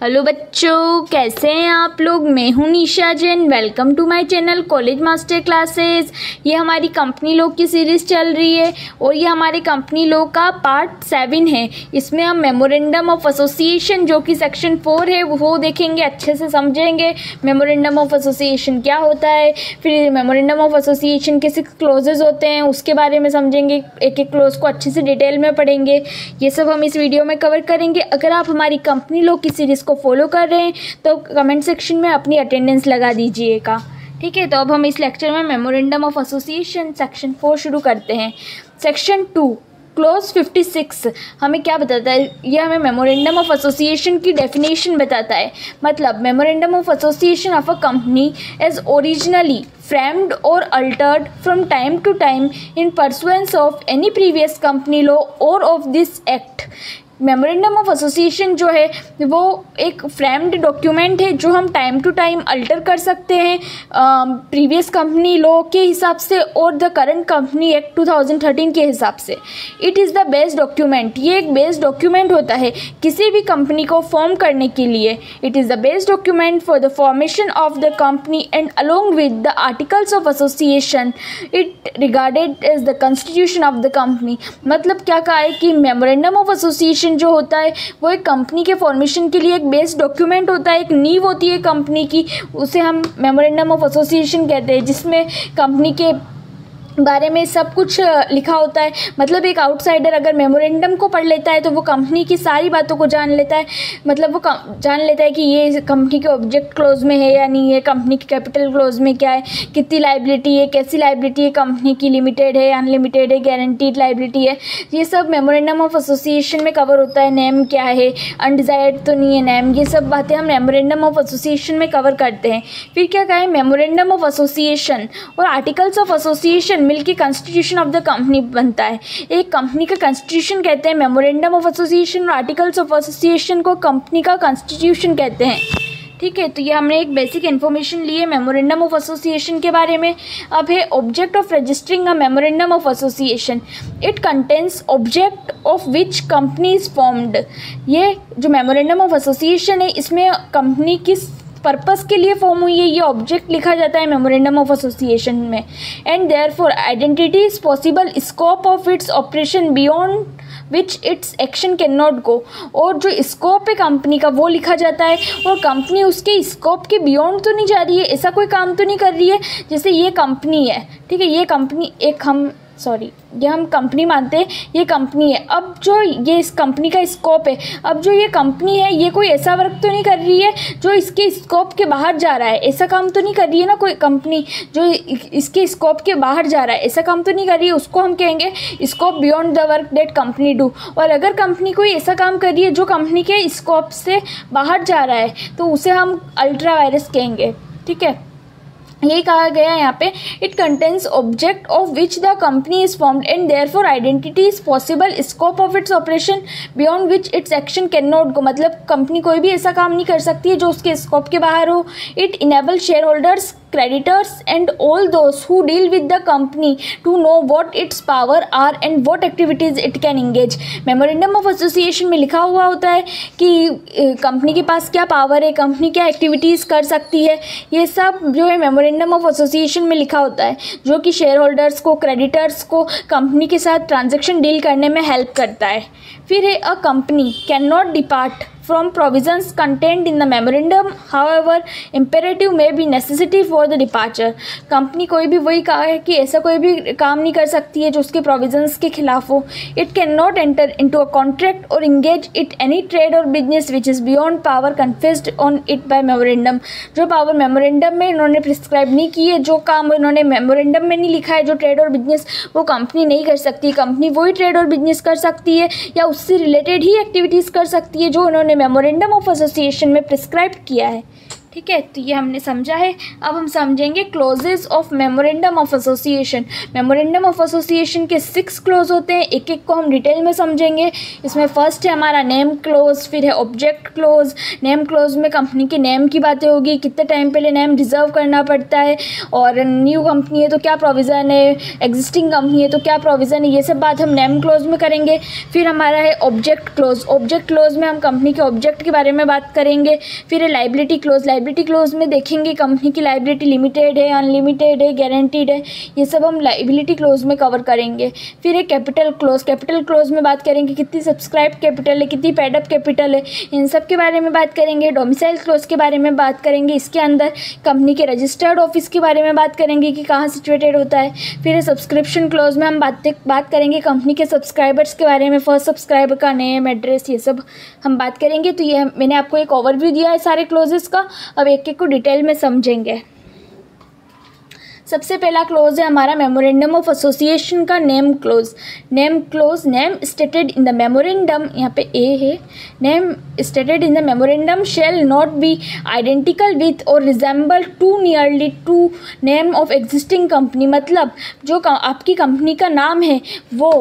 Hello बच्चों, कैसे हैं आप लोग। मैं हूं Nisha Jain. Welcome to my channel college master classes. ये हमारी कंपनी लॉ की सीरीज़ चल रही है और ये हमारे कंपनी लॉ का पार्ट 7 है। इसमें हम मेमोरेंडम ऑफ एसोसिएशन जो कि सेक्शन 4 है वो देखेंगे, अच्छे से समझेंगे मेमोरेंडम ऑफ एसोसिएशन क्या होता है, फिर मेमोरेंडम ऑफ एसोसिएशन के 6 क्लोजेज होते हैं उसके बारे में समझेंगे, एक एक क्लोज को अच्छे से डिटेल में पढ़ेंगे। ये सब हम इस वीडियो में कवर करेंगे। अगर आप हमारी कंपनी लॉ की सीरीज़ को फॉलो कर रहे हैं तो कमेंट सेक्शन में अपनी अटेंडेंस लगा दीजिएगा, ठीक है। तो अब हम इस लेक्चर में मेमोरेंडम ऑफ एसोसिएशन सेक्शन 4 शुरू करते हैं। सेक्शन 2 क्लोज 56 हमें क्या बताता है, यह हमें मेमोरेंडम ऑफ एसोसिएशन की डेफिनेशन बताता है। मतलब memorandum of association of a company is originally framed or altered from time to time in pursuance of any previous company law or of this act। Memorandum of association जो है वो एक framed document है जो हम time to time alter कर सकते हैं प्रीवियस कंपनी लॉ के हिसाब से और द करंट कंपनी एक्ट 2013 के हिसाब से। It is the base document, ये एक बेस डॉक्यूमेंट होता है किसी भी कंपनी को फॉर्म करने के लिए। It is the base document for the formation of the company and along with the articles of association it regarded as the constitution of the company. मतलब क्या कहा है कि मेमोरेंडम ऑफ एसोसिएशन जो होता है वो एक कंपनी के फॉर्मेशन के लिए एक बेस डॉक्यूमेंट होता है, एक नींव होती है कंपनी की, उसे हम मेमोरेंडम ऑफ एसोसिएशन कहते हैं, जिसमें कंपनी के बारे में सब कुछ लिखा होता है। मतलब एक आउटसाइडर अगर मेमोरेंडम को पढ़ लेता है तो वो कंपनी की सारी बातों को जान लेता है। मतलब वो जान लेता है कि ये कंपनी के ऑब्जेक्ट क्लोज में है या नहीं है, कंपनी की कैपिटल क्लोज में क्या है, कितनी लाइबिलिटी है, कैसी लाइबिलिटी है, कंपनी की लिमिटेड है, अनलिमिटेड है, गारंटीड लाइबिलिटी है, ये सब मेमोरेंडम ऑफ एसोसिएशन में कवर होता है। नेम क्या है, अनडिजायर्ड तो नहीं है नेम, ये सब बातें हम मेमोरेंडम ऑफ एसोसिएशन में कवर करते हैं। फिर क्या कहें, मेमोरेंडम ऑफ एसोसिएशन और आर्टिकल्स ऑफ एसोसिएशन मिलकर कॉन्स्टिट्यूशन ऑफ द कंपनी बनता है। एक कंपनी का कॉन्स्टिट्यूशन कहते हैं मेमोरेंडम ऑफ एसोसिएशन और आर्टिकल्स ऑफ एसोसिएशन को कंपनी का कॉन्स्टिट्यूशन कहते हैं, ठीक है। तो ये हमने एक बेसिक इन्फॉर्मेशन ली है मेमोरेंडम ऑफ एसोसिएशन के बारे में। अब है object of registering a memorandum of association. It contains object of which company is formed. ये जो मेमोरेंडम ऑफ एसोसिएशन है इसमें कंपनी किस पर्पस के लिए फॉर्म हुई है ये ऑब्जेक्ट लिखा जाता है मेमोरेंडम ऑफ एसोसिएशन में। And therefore identity is possible scope of its operation beyond which it's action can not go. और जो स्कोप है कंपनी का वो लिखा जाता है और कंपनी उसके स्कोप के बियॉन्ड तो नहीं जा रही है, ऐसा कोई काम तो नहीं कर रही है। जैसे ये कंपनी है, ठीक है, ये कंपनी ये हम कंपनी मानते हैं, ये कंपनी है। अब जो ये इस कंपनी का स्कोप है, अब जो ये कंपनी है ये कोई ऐसा वर्क तो नहीं कर रही है जो इसके स्कोप के बाहर जा रहा है, ऐसा काम तो नहीं कर रही है ना कोई कंपनी जो इसके स्कोप के बाहर जा रहा है, ऐसा काम तो नहीं कर रही है, उसको हम कहेंगे scope beyond the work that company do. और अगर कंपनी कोई ऐसा काम कर रही है जो कंपनी के स्कोप से बाहर जा रहा है तो उसे हम अल्ट्रा वायरस कहेंगे, ठीक है। यही कहा गया है यहाँ पे, it contains object of which the company is formed and therefore identity is possible scope of its operation beyond which it's action can not go. मतलब कंपनी कोई भी ऐसा काम नहीं कर सकती है जो उसके स्कोप के बाहर हो। It enable share holders, creditors and all those who deal with the company to know what its power are and what activities it can engage। Memorandum of association में लिखा हुआ होता है कि कंपनी के पास क्या पावर है, कंपनी क्या एक्टिविटीज़ कर सकती है, ये सब जो है मेमोरेंडम ऑफ एसोसिएशन में लिखा होता है, जो कि शेयर होल्डर्स को, क्रेडिटर्स को कंपनी के साथ ट्रांजैक्शन डील करने में हेल्प करता है। फिर है a company can not depart from provisions contained in the memorandum, however imperative may be necessity for the departure। Company कोई भी वही कहा है कि ऐसा कोई भी काम नहीं कर सकती है जो उसके प्रोविजंस के खिलाफ हो। It can not enter into a contract और इंगेज इट एनी ट्रेड और business which is beyond power confessed on it by memorandum. जो पावर मेमोरेंडम में इन्होंने प्रिस्क्राइब नहीं की है, जो काम इन्होंने मेमोरेंडम में नहीं लिखा है, जो ट्रेड और बिजनेस वो कंपनी नहीं कर सकती। कंपनी वही ट्रेड और बिजनेस कर सकती है या उससे रिलेटेड ही एक्टिविटीज़ कर सकती है जो उन्होंने मेमोरेंडम ऑफ एसोसिएशन में प्रिस्क्राइब किया है, ठीक है, तो ये हमने समझा है। अब हम समझेंगे clauses of memorandum of association. Memorandum of association के 6 क्लोज होते हैं, एक एक को हम डिटेल में समझेंगे। इसमें फर्स्ट है हमारा नेम क्लोज, फिर है ऑब्जेक्ट क्लोज। नेम क्लोज में कंपनी के नेम की बातें होगी, कितने टाइम पहले नेम रिजर्व करना पड़ता है, और न्यू कंपनी है तो क्या प्रोविज़न है, एग्जिस्टिंग कंपनी है तो क्या प्रोविज़न है, ये सब बात हम नेम क्लोज में करेंगे। फिर हमारा है ऑब्जेक्ट क्लोज। ऑब्जेक्ट क्लोज में हम कंपनी के ऑब्जेक्ट के बारे में बात करेंगे। फिर है लाइबिलिटी क्लोज। लाइबिलिटी क्लोज में देखेंगे कंपनी की लाइबिलिटी लिमिटेड है, अनलिमिटेड है, गारंटीड है, ये सब हम लाइबिलिटी क्लोज में कवर करेंगे। फिर है कैपिटल क्लोज। कैपिटल क्लोज में बात करेंगे कितनी सब्सक्राइब कैपिटल है, कितनी पेड अप कैपिटल है, इन सब के बारे में बात करेंगे। डोमिसाइल क्लोज के बारे में बात करेंगे, इसके अंदर कंपनी के रजिस्टर्ड ऑफिस के बारे में बात करेंगे कि कहाँ सिचुएटेड होता है। फिर है सब्सक्रिप्शन क्लोज में हम बात करेंगे कंपनी के सब्सक्राइबर्स के बारे में, फर्स्ट सब्सक्राइबर का नेम, एड्रेस, ये सब हम बात करेंगे। तो ये मैंने आपको एक ओवरव्यू दिया है सारे क्लोजेस का, अब एक एक को डिटेल में समझेंगे। सबसे पहला क्लोज है हमारा मेमोरेंडम ऑफ एसोसिएशन का name close. Name close, name stated in the memorandum, यहाँ पे ए है, name stated in the memorandum shall not be identical with और resemble to nearly to name of existing company. मतलब जो आपकी company का नाम है वो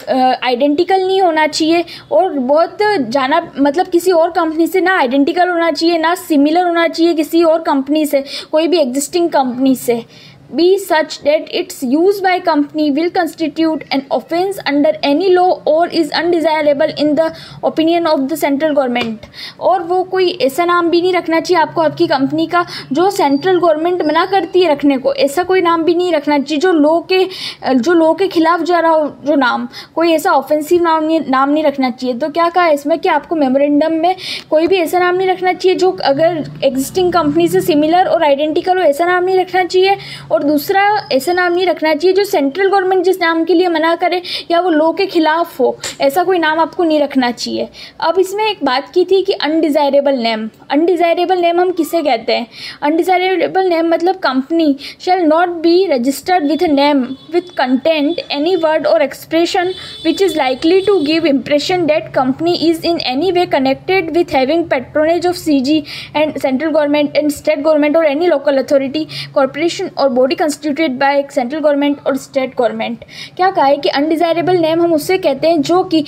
आइडेंटिकल नहीं होना चाहिए और बहुत जाना, मतलब किसी और कंपनी से ना आइडेंटिकल होना चाहिए, ना सिमिलर होना चाहिए किसी और कंपनी से, कोई भी एग्जिस्टिंग कंपनी से। Be such that its use by company will constitute an offence under any law or is undesirable in the opinion of the central government। और वो कोई ऐसा नाम भी नहीं रखना चाहिए आपको आपकी कंपनी का जो सेंट्रल गवर्नमेंट मना करती है रखने को, ऐसा कोई नाम भी नहीं रखना चाहिए जो लॉ के खिलाफ जा रहा हो, जो नाम, कोई ऐसा ऑफेंसिव नाम नहीं रखना चाहिए। तो क्या कहा इसमें कि आपको मेमोरेंडम में कोई भी ऐसा नाम नहीं रखना चाहिए जो अगर एग्जिस्टिंग कंपनी से सिमिलर और आइडेंटिकल हो, ऐसा नाम नहीं रखना चाहिए। और दूसरा ऐसा नाम नहीं रखना चाहिए जो सेंट्रल गवर्नमेंट जिस नाम के लिए मना करे या वो लॉ के खिलाफ हो, ऐसा कोई नाम आपको नहीं रखना चाहिए। अब इसमें एक बात की थी कि अनडिज़ायरेबल नेम। अनडिज़ायरेबल नेम हम किसे कहते हैं? अनडिज़ायरेबल नेम मतलब company shall not be registered with a name with content any word और expression which is likely to give impression that company is in any way connected with having patronage of CG and central government and state government और any local authority, corporation और body constituted by central government और state government. क्या कहा है कि undesirable name हम उससे कहते हैं जो कि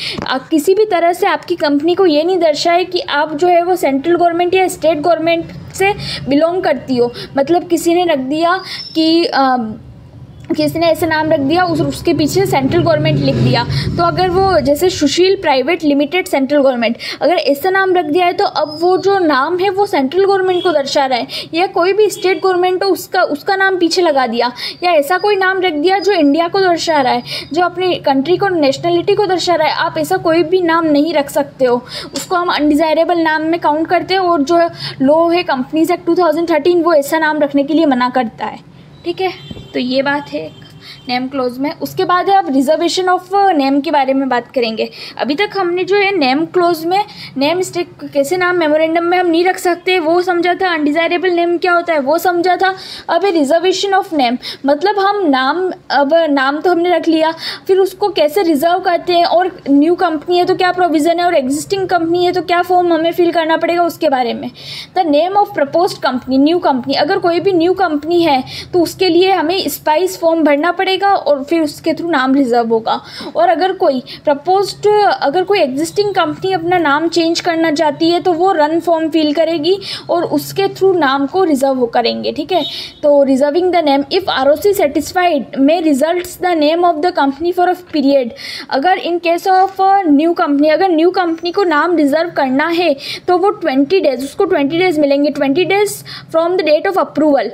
किसी भी तरह से आपकी कंपनी को ये नहीं दर्शाए कि आप जो है वो सेंट्रल गवर्नमेंट या स्टेट गवर्नमेंट से बिलोंग करती हो। मतलब किसी ने रख दिया कि किसी ने ऐसा नाम रख दिया, उसके पीछे सेंट्रल गवर्नमेंट लिख दिया, तो अगर वो जैसे सुशील प्राइवेट लिमिटेड सेंट्रल गवर्नमेंट, अगर ऐसा नाम रख दिया है तो अब वो जो नाम है वो सेंट्रल गवर्नमेंट को दर्शा रहा है, या कोई भी स्टेट गवर्नमेंट हो उसका नाम पीछे लगा दिया, या ऐसा कोई नाम रख दिया जो इंडिया को दर्शा रहा है, जो अपनी कंट्री को, नेशनलिटी को दर्शा रहा है। आप ऐसा कोई भी नाम नहीं रख सकते हो, उसको हम अनडिज़ायरेबल नाम में काउंट करते हैं। और जो लॉ है कंपनीज एक्ट 2013 वो ऐसा नाम रखने के लिए मना करता है। ठीक है, तो ये बात है नेम क्लोज में। उसके बाद है अब रिजर्वेशन ऑफ नेम के बारे में बात करेंगे। अभी तक हमने जो है नेम क्लोज में नेम स्टेट कैसे नाम मेमोरेंडम में हम नहीं रख सकते वो समझा था, अनडिज़ायरेबल नेम क्या होता है वो समझा था। अब है रिजर्वेशन ऑफ नेम, मतलब हम नाम तो हमने रख लिया, फिर उसको कैसे रिजर्व करते हैं, और न्यू कंपनी है तो क्या प्रोविज़न है, और एग्जिस्टिंग कंपनी है तो क्या फॉर्म हमें फिल करना पड़ेगा उसके बारे में। The name of proposed company, new company, अगर कोई भी न्यू कंपनी है तो उसके लिए हमें स्पाइस फॉर्म भरना पड़ेगा और फिर उसके थ्रू नाम रिजर्व होगा। और अगर कोई एग्जिस्टिंग कंपनी अपना नाम चेंज करना चाहती है तो वो रन फॉर्म फिल करेगी और उसके थ्रू नाम को रिजर्व करेंगे। ठीक है, तो reserving the name if ROC satisfied में results the name of the company for a period. अगर in case of new company, अगर न्यू कंपनी को नाम रिजर्व करना है तो वो 20 डेज, उसको 20 डेज मिलेंगे, 20 days from the date of approval.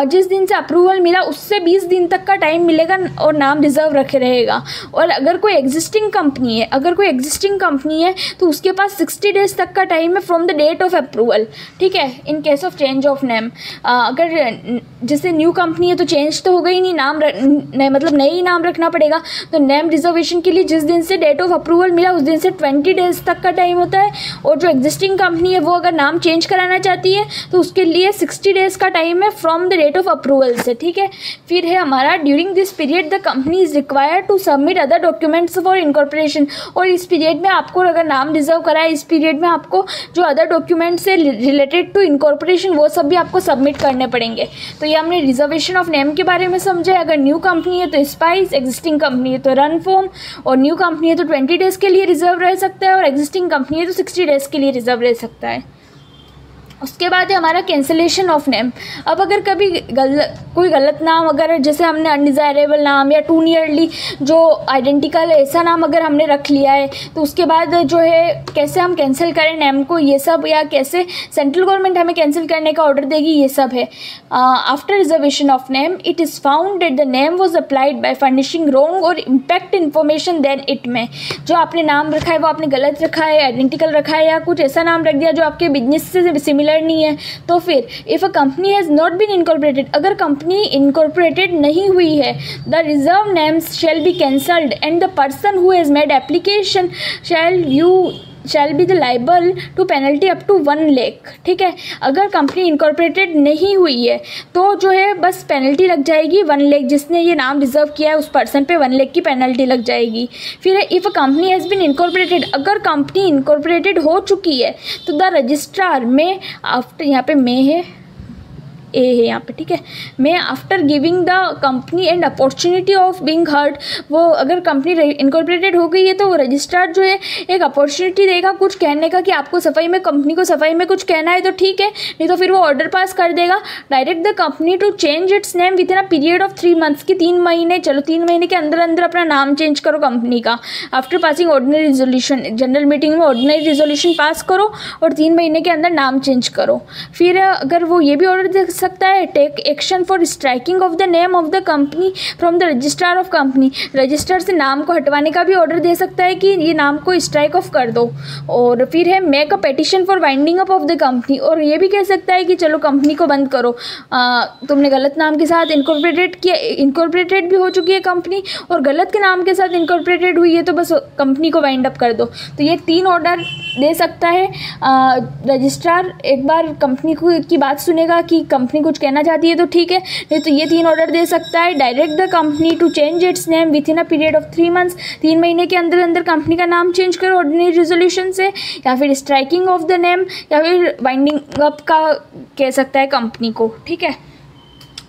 जिस दिन से अप्रूवल मिला उससे 20 दिन तक का टाइम मिलेगा और नाम रिजर्व रखे रहेगा। और अगर कोई एग्जिस्टिंग कंपनी है तो उसके पास 60 डेज तक का टाइम है from the date of approval. ठीक है, in case of change of name, अगर जैसे न्यू कंपनी है तो चेंज तो हो गई नहीं, मतलब नई नाम रखना पड़ेगा। तो नेम रिजर्वेशन के लिए जिस दिन से डेट ऑफ अप्रूवल मिला उस दिन से 20 डेज तक का टाइम होता है। और जो एग्जिस्टिंग कंपनी है वो अगर नाम चेंज कराना चाहती है तो उसके लिए 60 डेज का टाइम है from the date of approval से। ठीक है, फिर है हमारा during this this period the company is required to submit other documents for incorporation, और इस पीरियड में आपको अगर नाम रिजर्व करा है, इस पीरियड में आपको जो अदर डॉक्यूमेंट्स से रिलेटेड टू इनकॉर्पोरेशन वो सब भी आपको सबमिट करने पड़ेंगे। तो ये हमने रिजर्वेशन ऑफ नेम के बारे में समझा। अगर न्यू कंपनी है तो स्पाइस, एग्जिस्टिंग कंपनी है तो रन फॉर्म, और न्यू कंपनी है तो 20 डेज़ के लिए रिजर्व रह सकता है, और एग्जिस्टिंग कंपनी है तो 60 डेज़ के लिए रिजर्व रह सकता है। उसके बाद है हमारा कैंसिलेशन ऑफ नेम। अब अगर कभी कोई गलत नाम, अगर जैसे हमने अनडिज़ायरेबल नाम या टू नियरली जो आइडेंटिकल ऐसा नाम अगर हमने रख लिया है, तो उसके बाद जो है कैसे हम कैंसिल करें नेम को, ये सब, या कैसे सेंट्रल गवर्नमेंट हमें कैंसिल करने का ऑर्डर देगी, ये सब है। After reservation of name it is found that the name was applied by furnishing wrong और इम्पैक्ट इन्फॉर्मेशन देन इट में, जो आपने नाम रखा है वो आपने गलत रखा है, आइडेंटिकल रखा है, या कुछ ऐसा नाम रख दिया जो आपके बिजनेस से सिमिलर नहीं है, तो फिर if a company has not been incorporated, अगर कंपनी इनकॉर्पोरेटेड नहीं हुई है, the reserve names shall be cancelled and the person who has made application shall be the liable to penalty up to 1 lakh. ठीक है, अगर कंपनी इनकॉर्पोरेटेड नहीं हुई है तो जो है बस पेनल्टी लग जाएगी 1 लाख, जिसने ये नाम रिजर्व किया है उस पर्सन पे 1 लाख की पेनल्टी लग जाएगी। फिर if a company has been incorporated, अगर कंपनी इनकॉर्पोरेटेड हो चुकी है तो द रजिस्ट्रार में आफ्टर, यहाँ पे में है, ए है यहाँ पे, ठीक है, मैं after giving the company and opportunity of being heard, वो अगर कंपनी इनकॉर्पोरेटेड हो गई है तो रजिस्ट्रार जो है एक अपॉर्चुनिटी देगा कुछ कहने का, कि आपको सफाई में, कंपनी को सफाई में कुछ कहना है तो ठीक है, नहीं तो फिर वो ऑर्डर पास कर देगा। Direct the company to change its name within a period of 3 months, की 3 महीने, चलो 3 महीने के अंदर अंदर अपना नाम चेंज करो कंपनी का। After passing ordinary resolution, general meeting में ऑर्डिनरी रिजोल्यूशन पास करो और 3 महीने के अंदर नाम चेंज करो। फिर अगर वो ये भी ऑर्डर दे सकता है, take action for striking of the name of the company from the registrar of company, register से नाम को हटवाने का भी ऑर्डर दे सकता है कि ये नाम को स्ट्राइक ऑफ कर दो। और फिर है make a petition for winding up of the company, और ये भी कह सकता है कि चलो कंपनी को बंद करो, तुमने गलत नाम के साथ इनकॉर्पोरेटेड किया, इनकॉर्पोरेटेड भी हो चुकी है कंपनी और गलत के नाम के साथ इनकॉर्पोरेटेड हुई है, तो बस कंपनी को वाइंड अप कर दो। तो ये 3 ऑर्डर दे सकता है रजिस्ट्रार। एक बार कंपनी की बात सुनेगा कि कंपनी कुछ कहना चाहती है तो ठीक है, नहीं तो ये 3 ऑर्डर दे सकता है। Direct the company to change its name within a period of 3 months, 3 महीने के अंदर अंदर कंपनी का नाम चेंज करो ऑर्डिनरी रिजोल्यूशन से, या फिर स्ट्राइकिंग ऑफ द नेम, या फिर वाइंडिंग अप का कह सकता है कंपनी को। ठीक है,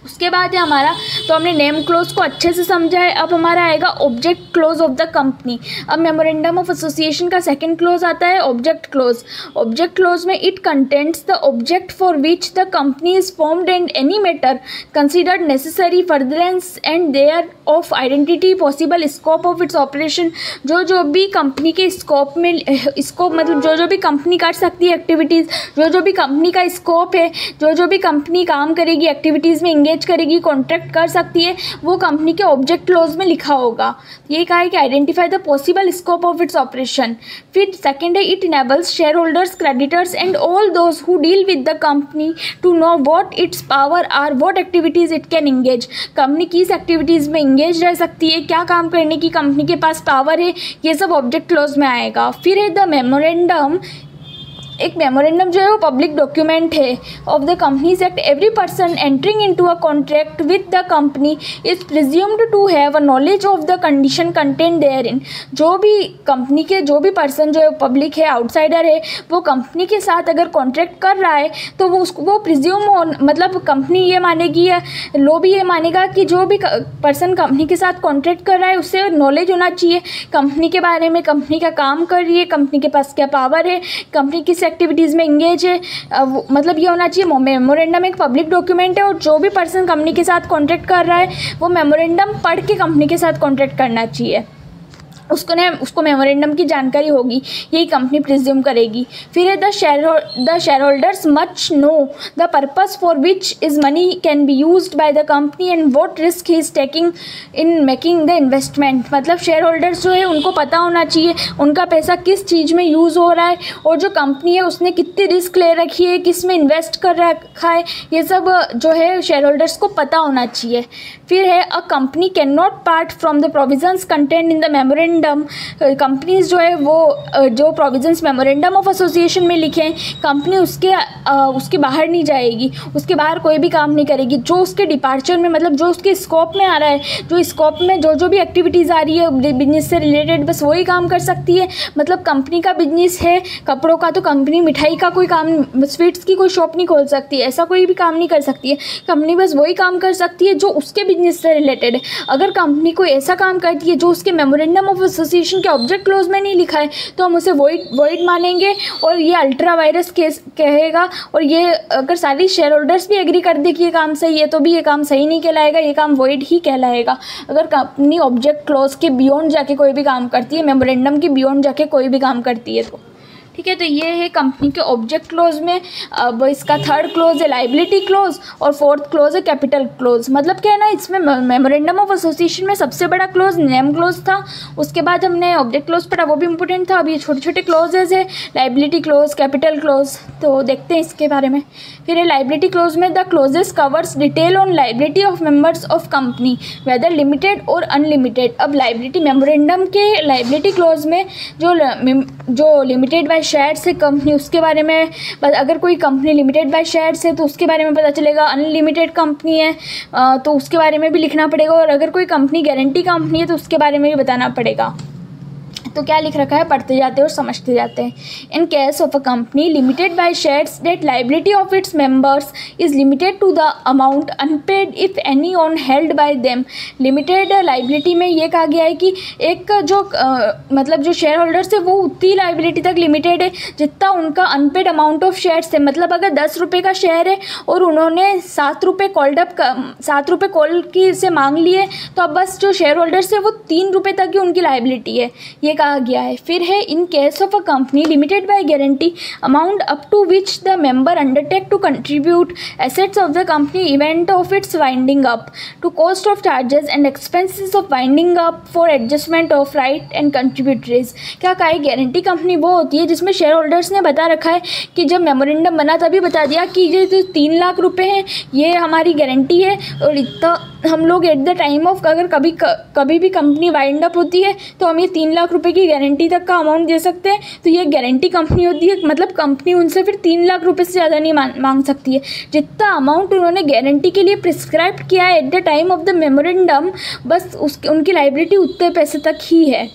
उसके बाद है हमारा, तो हमने नेम क्लोज को अच्छे से समझा है। अब हमारा आएगा object clause of the company. अब मेमोरेंडम ऑफ एसोसिएशन का सेकंड क्लोज आता है ऑब्जेक्ट क्लोज। ऑब्जेक्ट क्लोज में it contents the object for which the company is formed and any matter considered necessary furtherance and thereof identity possible scope of its operation. जो भी company के scope में, scope मतलब जो भी company कर सकती है एक्टिविटीज़, जो भी कंपनी का स्कोप है, जो भी कंपनी काम करेगी, एक्टिविटीज़ में इंगेज करेगी, कॉन्ट्रैक्ट कर सकती है, वो कंपनी के ऑब्जेक्ट क्लोज में लिखा होगा। ये कहा है कि identify the possible scope of its operation. फिर सेकंड है it enables shareholders, creditors and all those who deal with the company to know what its power are, what activities it can engage. Company किस activities में engage रह सकती है, क्या काम करने की कंपनी के पास पावर है, ये सब ऑब्जेक्ट क्लोज में आएगा। फिर है द मेमोरेंडम। एक मेमोरेंडम जो है वो पब्लिक डॉक्यूमेंट है of the companies act. Every person entering into a contract with the company is presumed to have a knowledge of the condition content therein. जो भी कंपनी के, जो भी पर्सन जो है पब्लिक है, आउटसाइडर है, वो कंपनी के साथ अगर कॉन्ट्रैक्ट कर रहा है तो वो प्रिज्यूम मतलब कंपनी ये मानेगी या लो भी ये मानेगा कि जो भी पर्सन कंपनी के साथ कॉन्ट्रैक्ट कर रहा है उससे नॉलेज होना चाहिए कंपनी के बारे में, कंपनी का काम कर रही है, कंपनी के पास क्या पावर है, कंपनी किस एक्टिविटीज़ में इंगेज है, मतलब ये होना चाहिए। मेमोरेंडम एक पब्लिक डॉक्यूमेंट है और जो भी पर्सन कंपनी के साथ कॉन्ट्रैक्ट कर रहा है वो मेमोरेंडम पढ़ के कंपनी के साथ कॉन्ट्रैक्ट करना चाहिए, उसको मेमोरेंडम की जानकारी होगी, यही कंपनी प्रिज्यूम करेगी। फिर है the share holders much know the purpose for which is money can be used by the company and what risk he is taking in making the investment. मतलब शेयर होल्डर्स जो है उनको पता होना चाहिए उनका पैसा किस चीज़ में यूज़ हो रहा है और जो कंपनी है उसने कितनी रिस्क ले रखी है, किस में इन्वेस्ट कर रखा है, ये सब जो है शेयर होल्डर्स को पता होना चाहिए। फिर है a company can not part from the provisions content in the memorandum memorandum, companies जो है वो जो प्रोविजंस मेमोरेंडम ऑफ एसोसिएशन में लिखे हैं, कंपनी उसके बाहर नहीं जाएगी, उसके बाहर कोई भी काम नहीं करेगी। जो उसके डिपार्चर में, मतलब जो उसके स्कोप में आ रहा है, जो स्कोप में जो भी एक्टिविटीज़ आ रही है बिजनेस से रिलेटेड, बस वही काम कर सकती है। मतलब कंपनी का बिजनेस है कपड़ों का, तो कंपनी मिठाई का कोई काम, स्वीट्स की कोई शॉप नहीं खोल सकती, ऐसा कोई भी काम नहीं कर सकती है। कंपनी बस वही काम कर सकती है जो उसके बिजनेस से रिलेटेड है। अगर कंपनी कोई ऐसा काम करती है जो उसके मेमोरेंडम ऑफ एसोसिएशन के ऑब्जेक्ट क्लोज में नहीं लिखा है, तो हम उसे वॉइड मानेंगे और ये अल्ट्रा वायरस केस कहेगा। और ये अगर सारी शेयर होल्डर्स भी एग्री कर दे कि ये काम सही है, तो भी ये काम सही नहीं कहलाएगा, ये काम वॉइड ही कहलाएगा। अगर कंपनी ऑब्जेक्ट क्लोज के बियॉन्ड जाके कोई भी काम करती है, मेमोरेंडम की बियॉन्ड जाके कोई भी काम करती है तो ठीक है। तो ये है कंपनी के ऑब्जेक्ट क्लोज में। अब इसका थर्ड क्लोज है लाइबिलिटी क्लोज और फोर्थ क्लोज है कैपिटल क्लोज। मतलब क्या है ना, इसमें मेमोरेंडम ऑफ एसोसिएशन में सबसे बड़ा क्लोज नेम क्लोज था, उसके बाद हमने ऑब्जेक्ट क्लोज पढ़ा, वो भी इंपॉर्टेंट था। अब ये छोटे छोटे क्लोजेज है, लाइबिलिटी क्लोज, कैपिटल क्लोज, तो देखते हैं इसके बारे में। फिर लाइबिलिटी क्लोज में the clauses covers detail on liability of members of company whether limited और अनलिमिटेड। अब लाइबिलिटी मेमोरेंडम के लाइबिलिटी क्लोज में जो लिमिटेड बाय शेयर्स है कंपनी, उसके बारे में, अगर कोई कंपनी लिमिटेड बाय शेयर्स है तो उसके बारे में पता चलेगा। अनलिमिटेड कंपनी है तो उसके बारे में भी लिखना पड़ेगा, और अगर कोई कंपनी गारंटी कंपनी है तो उसके बारे में भी बताना पड़ेगा। तो क्या लिख रखा है, पढ़ते जाते हैं और समझते जाते हैं। In case of a company limited by shares that liability of its members is limited to the amount unpaid if any on held by them. Limited liability में ये कहा गया है कि एक जो मतलब जो शेयर होल्डर्स है वो उतनी लाइबिलिटी तक लिमिटेड है जितना उनका अनपेड अमाउंट ऑफ शेयर्स है। मतलब अगर 10 रुपये का शेयर है और उन्होंने 7 रुपये कॉल की से मांग लिए, तो अब बस जो शेयर होल्डर्स है वो 3 रुपये तक ही उनकी लाइबिलिटी है, ये कहा गया है। फिर है in case of a company limited by guarantee amount up to which the member undertake to contribute assets of the company event of its winding up to cost of charges and expenses of winding up for adjustment of right and contributories. क्या कहा है, guarantee company वो होती है जिसमें share holders ने बता रखा है कि जब मेमोरेंडम बना तभी बता दिया कि ये जो 3 लाख रुपए हैं ये हमारी गारंटी है, और इतना हम लोग एट द टाइम ऑफ अगर कभी भी कंपनी वाइंड अप होती है तो हम ये 3 लाख रुपए की गारंटी तक का अमाउंट दे सकते हैं। तो ये गारंटी कंपनी होती है, मतलब कंपनी उनसे फिर 3 लाख रुपए से ज़्यादा नहीं मांग सकती है। जितना अमाउंट उन्होंने गारंटी के लिए प्रिस्क्राइब किया है at the time of the memorandum, बस उनकी लाइबिलिटी उतने पैसे तक ही है।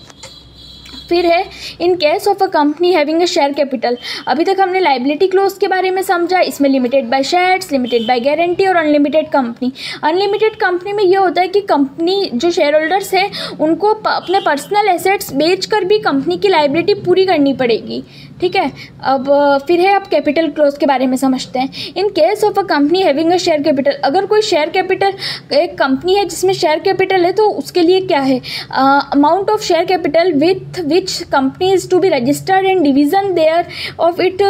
फिर है in case of a company having a share capital. अभी तक हमने लाइबिलिटी क्लोज के बारे में समझा, इसमें limited by shares, limited by guarantee और अनलिमिटेड कंपनी। अनलिमिटेड कंपनी में ये होता है कि कंपनी जो शेयर होल्डर्स है उनको अपने पर्सनल एसेट्स बेचकर भी कंपनी की लाइबिलिटी पूरी करनी पड़ेगी, ठीक है। अब फिर है, अब कैपिटल क्लोज के बारे में समझते हैं। In case of a company having a share capital, अगर कोई शेयर कैपिटल, एक कंपनी है जिसमें शेयर कैपिटल है, तो उसके लिए क्या है, amount of share capital with which company is to be registered and division thereof it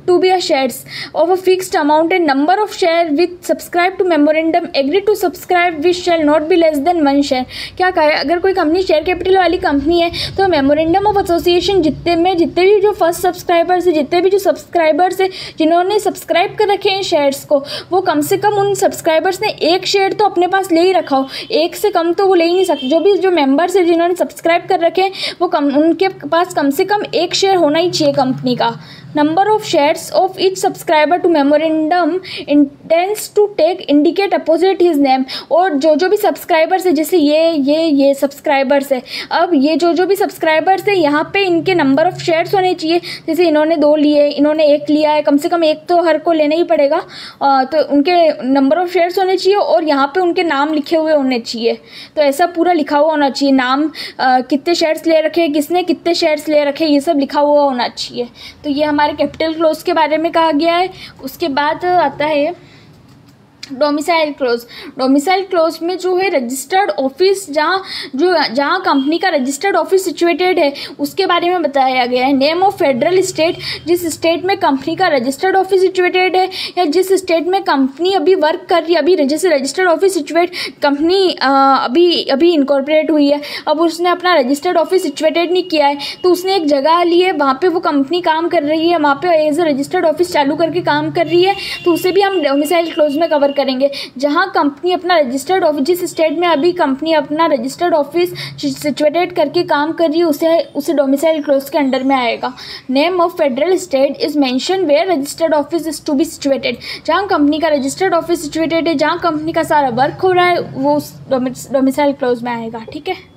to be a shares of a fixed amount and number of share with subscribe to memorandum agree to subscribe which shall not be less than 1 share. क्या कहा है, अगर कोई company share capital वाली company है तो memorandum of association जितने भी जो फर्स्ट सब्सक्राइबर्स है, जितने भी जो सब्सक्राइबर्स है जिन्होंने सब्सक्राइब कर रखे हैं शेयर्स को, वो कम से कम उन सब्सक्राइबर्स ने 1 शेयर तो अपने पास ले ही रखा हो। 1 से कम तो वो ले ही नहीं सकते। जो मेंबर्स है जिन्होंने सब्सक्राइब कर रखे हैं वो उनके पास कम से कम 1 शेयर होना ही चाहिए कंपनी का। Number of shares of each subscriber to memorandum intends to take indicate opposite his name. और जो भी सब्सक्राइबर्स है, जैसे ये सब्सक्राइबर्स है, अब ये जो भी सब्सक्राइबर्स है यहाँ पे इनके नंबर ऑफ शेयर्स होने चाहिए। जैसे इन्होंने 2 लिए, इन्होंने 1 लिया है, कम से कम 1 तो हर को लेना ही पड़ेगा, तो उनके नंबर ऑफ शेयर्स होने चाहिए और यहाँ पे उनके नाम लिखे हुए होने चाहिए। तो ऐसा पूरा लिखा हुआ होना चाहिए, नाम कितने शेयर्स ले रखे, किसने कितने शेयर्स ले रखे, ये सब लिखा हुआ होना चाहिए। तो ये हमारे कैपिटल क्लोज के बारे में कहा गया है। उसके बाद आता है डोमिसाइल क्लोज। डोमिसाइल क्लोज में जो है रजिस्टर्ड ऑफिस, जहाँ कंपनी का रजिस्टर्ड ऑफिस सिचुएटेड है उसके बारे में बताया गया है। नेम ऑफ फेडरल स्टेट, जिस स्टेट में कंपनी का रजिस्टर्ड ऑफिस सिचुएटेड है या जिस स्टेट में कंपनी अभी वर्क कर रही है, अभी जैसे रजिस्टर्ड ऑफिस सिचुएट, कंपनी अभी इनकॉर्पोरेट हुई है, अब उसने अपना रजिस्टर्ड ऑफिस सिचुएटेड नहीं किया है, तो उसने एक जगह ली है, वहाँ पर वो कंपनी काम कर रही है, वहाँ पर एज ए रजिस्टर्ड ऑफिस चालू करके काम कर रही है, तो उसे भी हम डोमिसाइल क्लोज में कवर करेंगे। जहाँ कंपनी अपना रजिस्टर्ड ऑफिस, जिस स्टेट में अभी कंपनी अपना रजिस्टर्ड ऑफिस सिचुएटेड करके काम कर रही है उसे डोमिसाइल क्लोज के अंडर में आएगा। Name of federal state is mention where registered office is to be situated. जहाँ कंपनी का रजिस्टर्ड ऑफिस सिचुएटेड है, जहाँ कंपनी का सारा वर्क हो रहा है, वो डोमिसाइल क्लोज में आएगा। ठीक है।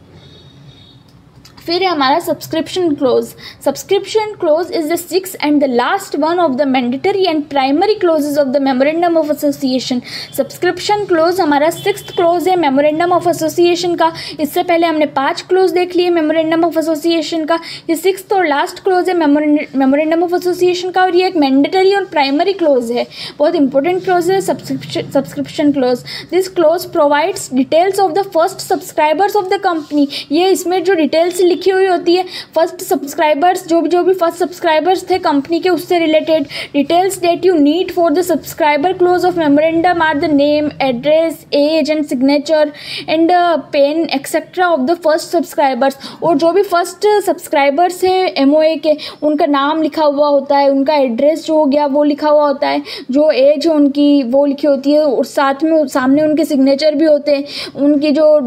फिर है हमारा subscription clause. Subscription clause is the sixth and the last one of the mandatory and primary clauses of the memorandum of association. Subscription clause हमारा सिक्स्थ क्लोज है मेमोरेंडम ऑफ एसोसिएशन का। इससे पहले हमने 5 क्लोज देख लिए मेमोरेंडम ऑफ एसोसिएशन का। ये सिक्स्थ और लास्ट क्लोज है मेमोरेंडम ऑफ एसोसिएशन का, और ये एक मैंडेटरी और प्राइमरी क्लोज है। बहुत इंपॉर्टेंट क्लोज है subscription close. This close provides details of the first subscribers of the company. ये इसमें जो डिटेल्स लिखी हुई होती है फर्स्ट सब्सक्राइबर्स, जो भी फर्स्ट सब्सक्राइबर्स थे कंपनी के, उससे related details that you need for the subscriber clause of memorandum are the name, address, age and signature and pen etcetera of the first subscribers. और जो भी फर्स्ट सब्सक्राइबर्स हैं MOA के, उनका नाम लिखा हुआ होता है, उनका एड्रेस जो हो गया वो लिखा हुआ होता है, जो एज है उनकी वो लिखी होती है, और साथ में सामने उनके सिग्नेचर भी होते हैं। उनकी जो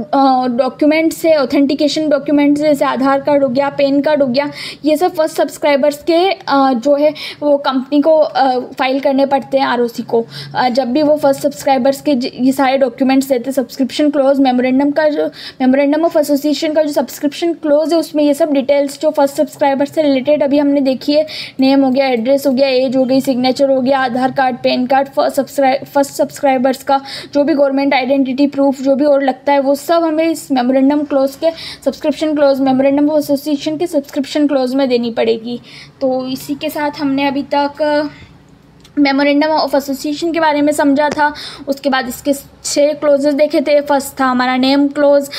डॉक्यूमेंट्स है, ऑथेंटिकेशन डॉक्यूमेंट्स, जैसे आधार कार्ड हो गया, पैन कार्ड हो गया, ये सब फर्स्ट सब्सक्राइबर्स के जो है वो कंपनी को फाइल करने पड़ते हैं आरओसी को। जब भी वो फर्स्ट सब्सक्राइबर्स के ये सारे डॉक्यूमेंट्स देते हैं। सब्सक्रिप्शन क्लोज मेमोरेंडम का, जो मेमोरेंडम ऑफ एसोसिएशन का जो सब्सक्रिप्शन क्लोज है, उसमें ये सब डिटेल्स जो फर्स्ट सब्सक्राइबर्स से रिलेटेड अभी हमने देखी है, नेम हो गया, एड्रेस हो गया, एज हो गई, सिग्नेचर हो गया, Aadhaar card, PAN card, first subscribers का जो भी गवर्नमेंट आइडेंटिटी प्रूफ जो भी और लगता है, वो सब हमें इस मेमोरेंडम क्लोज के subscription close memorandum of association के सब्सक्रिप्शन क्लोज में देनी पड़ेगी। तो इसी के साथ हमने अभी तक मेमोरेंडम ऑफ एसोसिएशन के बारे में समझा था। उसके बाद इसके 6 क्लोजेस देखे थे। फर्स्ट था हमारा नेम क्लोज,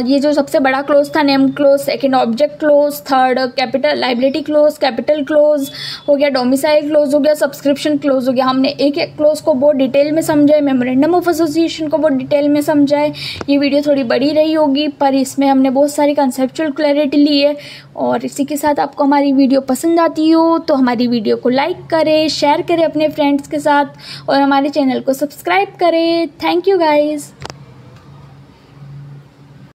ये जो सबसे बड़ा क्लोज था name close. Second object close, third capital liability close, capital close हो गया, डोमिसाइल क्लोज हो गया, सब्सक्रिप्शन क्लोज हो गया। हमने एक एक क्लोज को बहुत डिटेल में समझा है, मेमोरेंडम ऑफ एसोसिएशन को बहुत डिटेल में समझा है। ये वीडियो थोड़ी बड़ी रही होगी, पर इसमें हमने बहुत सारी कंसेप्चुअल क्लैरिटी ली है। और इसी के साथ आपको हमारी वीडियो पसंद आती हो तो हमारी वीडियो को लाइक करें, शेयर करें अपने फ्रेंड्स के साथ, और हमारे चैनल को सब्सक्राइब करें। Thank you guys.